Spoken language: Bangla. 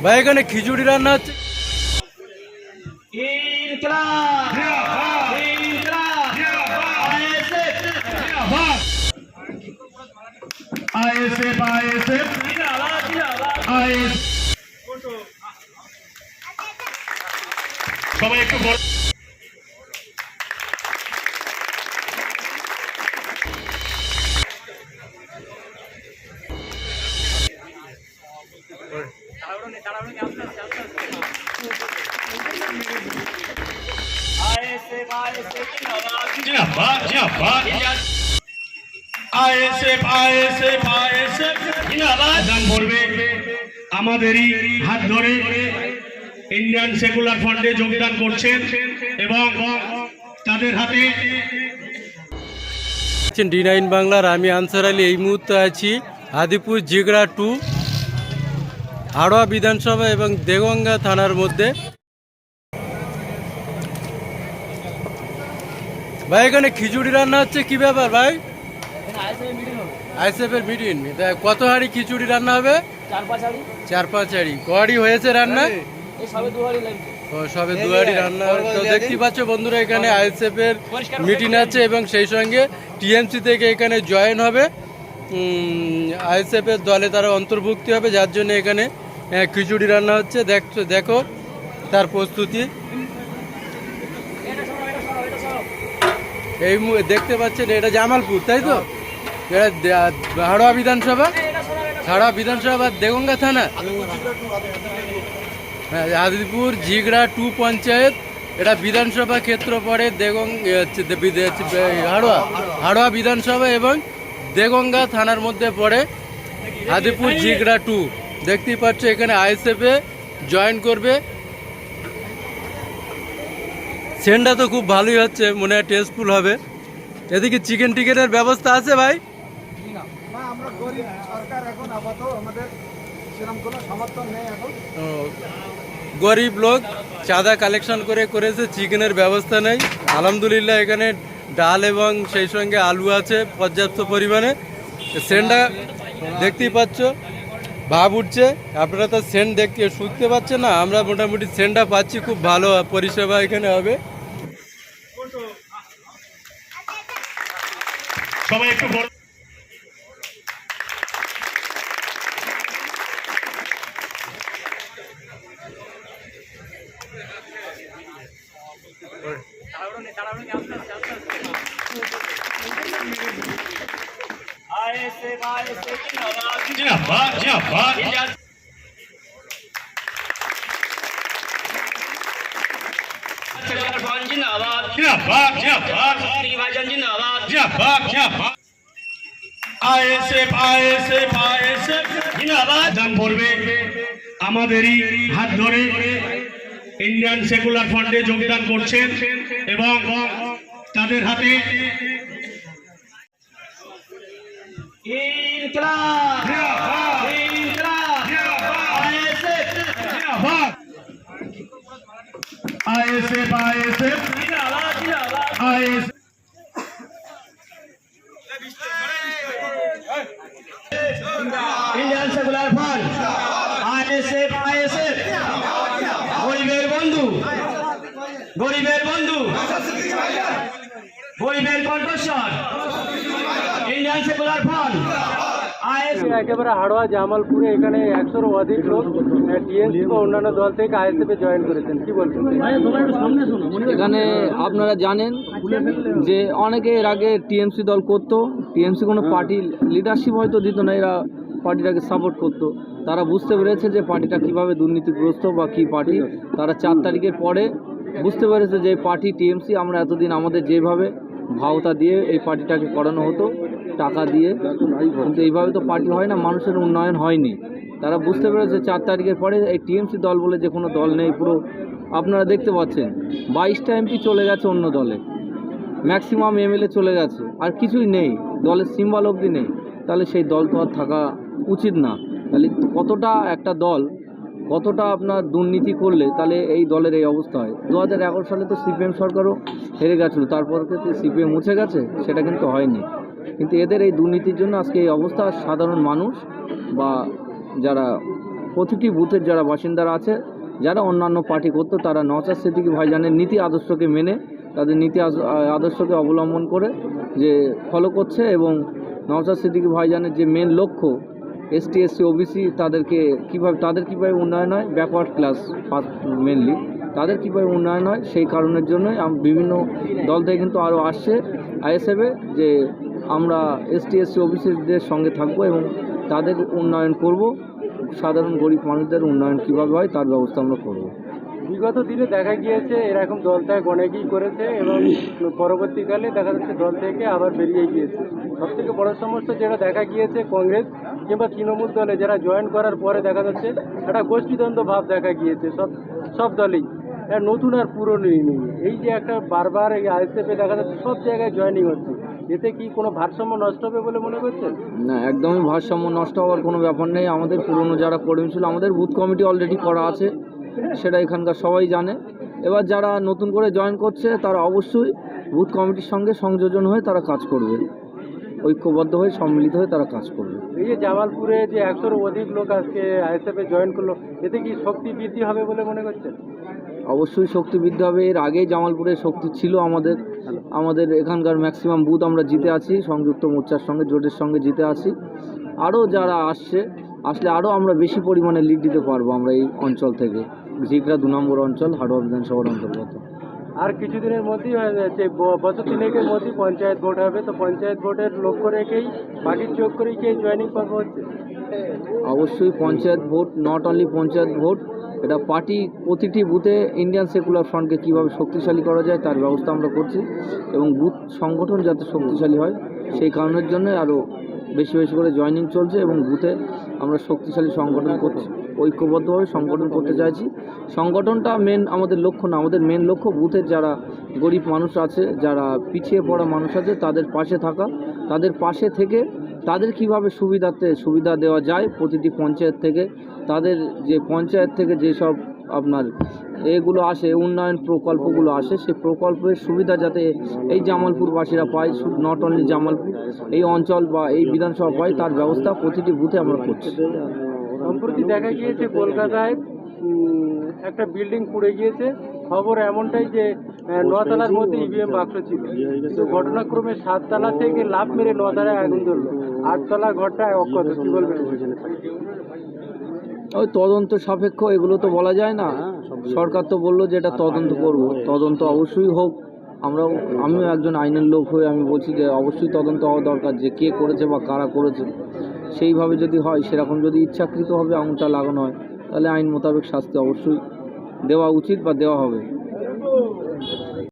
ভাই এখানে খিচুড়ি রান্না হচ্ছে। সবাই একটু আমাদেরই হাত ধরে ইন্ডিয়ান সেকুলার ফ্রন্টে যোগদান করছেন এবং তাদের হাতে D9 বাংলার আমি আনসার আলী। এই মুহূর্তে আছি হাদিপুর জিগড়া 2 হাড়োয়া বিধানসভা এবং দেগঙ্গা থানার মধ্যে। ভাই এখানে খিচুড়ি রান্না হচ্ছে, কি ব্যাপার ভাই? আইএসএফের মিটিং। কত হাঁড়ি খিচুড়ি রান্না হবে? 4-5 হাঁড়ি। কড়ি হয়েছে রান্না? সবে 2 হাঁড়ি রান্না। তো দেখতে পাচ্ছ বন্ধুরা, এখানে আইএসএফ এর মিটিং আছে এবং সেই সঙ্গে টিএমসি থেকে এখানে জয়েন হবে, আইএসএফ এর দলে তারা অন্তর্ভুক্তি হবে, যার জন্য এখানে খিচুড়ি রান্না হচ্ছে। দেখো তার প্রস্তুতি। এই দেখতে পাচ্ছেন এটা জামালপুর, তাই তো? এটা হাড়োয়া বিধানসভা দেগঙ্গা থানা, হ্যাঁ, হাদিপুর জিগড়া 2 পঞ্চায়েত। এটা বিধানসভা ক্ষেত্র পড়ে হাড়োয়া বিধানসভা এবং দেগঙ্গা থানার মধ্যে পড়ে হাদিপুর জিগড়া 2। দেখতেই পাচ্ছ এখানে আইএসএফ এ জয়েন করবে। সেন্ডটা তো খুব ভালোই হচ্ছে, মনে হয় টেস্টফুল হবে। এদিকে চিকেন টিকেনের ব্যবস্থা আছে ভাই? গরিব লোক চাঁদা কালেকশন করেছে, চিকেনের ব্যবস্থা নেই। আলহামদুলিল্লাহ এখানে ডাল এবং সেই সঙ্গে আলু আছে পর্যাপ্ত পরিমাণে। সেন্টটা দেখতেই পাচ্ছ, ভাব উঠছে। আপনারা তো সেন্ট দেখতে শুনতে পাচ্ছেন না, আমরা মোটামুটি সেন্টটা পাচ্ছি। খুব ভালো পরিষেবা এখানে হবে। সবাই একটু আমাদেরই হাত ধরে ইন্ডিয়ান সেকুলার ফ্রন্টে যোগদান করছেন এবং তাদের হাতে ইন্ডিয়ান সেকুলার ফ্রন্ট আইএসএফ গরিবের বন্ধু গরিবের কণ্ঠস্বর ইন্ডিয়ান সেকুলার ফ্রন্ট। একেবারে হাড়োয়া জামালপুরে এখানে 100-র অধিক লোক টিএমসি বা অন্যান্য দল থেকে আইএসএফ এ জয়েন করেছেন, কি বলছেন? এখানে আপনারা জানেন যে অনেকে এর আগে টিএমসি দল করতো, টিএমসি কোনো পার্টি লিডারশিপ হয়তো দিত না, এরা পার্টিটাকে সাপোর্ট করতো। তারা বুঝতে পেরেছে যে পার্টিটা কীভাবে দুর্নীতিগ্রস্ত বা কী পার্টি। তারা 4 তারিখের পরে বুঝতে পেরেছে যে এই পার্টি টিএমসি, আমরা এতদিন আমাদের যেভাবে ভাওতা দিয়ে এই পার্টিটাকে করানো হতো টাকা দিয়ে, কিন্তু এইভাবে তো পার্টি হয় না, মানুষের উন্নয়ন হয়নি। তারা বুঝতে পেরেছে 4 তারিখের পরে এই টিএমসি দল বলে যে কোনো দল নেই। পুরো আপনারা দেখতে পাচ্ছেন 22টা এমপি চলে গেছে অন্য দলে, ম্যাক্সিমাম এমএলএ চলে গেছে, আর কিছুই নেই, দলের সিম্বল অবধি নেই। তাহলে সেই দল তো আর থাকা উচিত না। তাহলে কতটা একটা দল কতটা আপনার দুর্নীতি করলে তাহলে এই দলের এই অবস্থা হয়। 2011 সালে তো সিপিএম সরকারও হেরে গেছিলো, তারপর কিন্তু সিপিএম মুছে গেছে, সেটা কিন্তু হয়নি। কিন্তু এদের এই দুর্নীতির জন্য আজকে এই অবস্থা। সাধারণ মানুষ বা যারা প্রতিটি বুথের যারা বাসিন্দারা আছে, যারা অন্যান্য পার্টি করতো, তারা নওশাদ সিদ্দিকী ভাইজানের নীতি আদর্শকে মেনে, তাদের নীতি আদর্শকে অবলম্বন করে যে ফলো করছে। এবং নওশাদ সিদ্দিকী ভাইজানের যে মেন লক্ষ্য এসটি এসসি ওবিসি তাদের কীভাবে উন্নয়ন হয়, ব্যাকওয়ার্ড ক্লাস মেনলি তাদের কীভাবে উন্নয়ন হয়, সেই কারণের জন্যই বিভিন্ন দল থেকে কিন্তু আরও আসছে আইএসএফে যে আমরা এসটি এসসি ওবিসিদের সঙ্গে থাকবো এবং তাদের উন্নয়ন করব, সাধারণ গরিব মানুষদের উন্নয়ন কীভাবে হয় তার ব্যবস্থা আমরা করব। বিগত দিনে দেখা গিয়েছে এরকম দল ত্যাগ অনেকেই করেছে এবং পরবর্তীকালে দেখা যাচ্ছে দল থেকে আবার বেরিয়ে গিয়েছে। সবথেকে বড় সমস্যা যেটা দেখা গিয়েছে কংগ্রেস কিংবা তৃণমূল দলে যারা জয়েন করার পরে দেখা যাচ্ছে একটা গোষ্ঠীদ্বন্দ্ব ভাব দেখা গিয়েছে সব দলেই, নতুন আর পুরনো নেই। এই যে একটা বারবার এই আইএসএফে দেখা যাচ্ছে সব জায়গায় জয়েনিং হচ্ছে, এতে কি কোনো ভারসাম্য নষ্ট হবে বলে মনে করছেন? না, একদমই ভারসাম্য নষ্ট হওয়ার কোনো ব্যাপার নেই। আমাদের পুরনো যারা কর্মী ছিল, আমাদের বুথ কমিটি অলরেডি করা আছে, সেটা এখানকার সবাই জানে। এবার যারা নতুন করে জয়েন করছে তারা অবশ্যই বুথ কমিটির সঙ্গে সংযোজন হয়ে তারা কাজ করবে, ঐক্যবদ্ধ হয়ে সম্মিলিত হয়ে তারা কাজ করবে। এই যে জামালপুরে যে 100-র অধিক লোক আজকে আইএসএফে জয়েন করলো, এতে কি শক্তি বৃদ্ধি হবে বলে মনে করছেন? অবশ্যই শক্তি বৃদ্ধি হবে। এর আগেই জামালপুরে শক্তি ছিল আমাদের এখানকার ম্যাক্সিমাম বুথ আমরা জিতে আছি, সংযুক্ত মোর্চার সঙ্গে জোটের সঙ্গে জিতে আছি। আরও যারা আসলে আরও আমরা বেশি পরিমাণে লিড দিতে পারবো আমরা এই অঞ্চল থেকে। ঝিকরা 2 নম্বর অঞ্চল, হাড়োয়া বিধানসভার অন্তর্গত। আর কিছুদিনের মধ্যেই হয়ে যাচ্ছে, বছর 3-এর মধ্যেই পঞ্চায়েত ভোট হবে, তো পঞ্চায়েত ভোটের লক্ষ্য রেখেই পার্টির যোগ করেই কি জয়েনিং পর্ব হচ্ছে? অবশ্যই panchayat vote, not only panchayat vote, এটা পার্টি প্রতিটি বুথে ইন্ডিয়ান সেকুলার ফ্রন্টকে কীভাবে শক্তিশালী করা যায় তার ব্যবস্থা আমরা করছি এবং বুথ সংগঠন যাতে শক্তিশালী হয় সেই কারণের জন্য আরও বেশি বেশি করে জয়েনিং চলছে এবং বুথে আমরা শক্তিশালী সংগঠন করছি, ঐক্যবদ্ধভাবে সংগঠন করতে চাইছি। সংগঠনটা আমাদের লক্ষ্য না, আমাদের মেন লক্ষ্য বুথের যারা গরিব মানুষ আছে, যারা পিছিয়ে পড়া মানুষ আছে তাদের পাশে থাকা, তাদের পাশে থেকে তাদের কীভাবে সুবিধা দেওয়া যায় প্রতিটি পঞ্চায়েত থেকে, তাদের যে পঞ্চায়েত থেকে যেসব আপনার এগুলো আসে, উন্নয়ন প্রকল্পগুলো আসে, সেই প্রকল্পের সুবিধা যাতে এই জামালপুরবাসীরা পায়, নট অনলি জামালপুর, এই অঞ্চল বা এই বিধানসভা পায় তার ব্যবস্থা প্রতিটি বুথে আমরা করছি। সম্প্রতি দেখা গিয়েছে কলকাতায় একটা বিল্ডিং পুড়ে গিয়েছে, খবর এমনটাই যে 9 তলার মধ্যে ইভিএম বাক্স ছিল, কিন্তু ঘটনাক্রমে 7 তলা থেকে লাফ মেরে 9 তলায় আগুন ধরলো, 8 তলা ঘরটা অক্ষত। কি বলবেন? ওই তদন্ত সাপেক্ষ, এগুলো তো বলা যায় না। সরকার তো বললো যে এটা তদন্ত করব, তদন্ত অবশ্যই হোক। আমিও একজন আইনের লোক হয়ে আমি বলছি যে অবশ্যই তদন্ত হওয়া দরকার, যে কে করেছে বা কারা করেছে। সেইভাবে যদি হয়, সেরকম যদি ইচ্ছাকৃতভাবে আঙুলটা লাগানো হয়, তাহলে আইন মোতাবেক শাস্তি অবশ্যই দেওয়া উচিত বা দেওয়া হবে।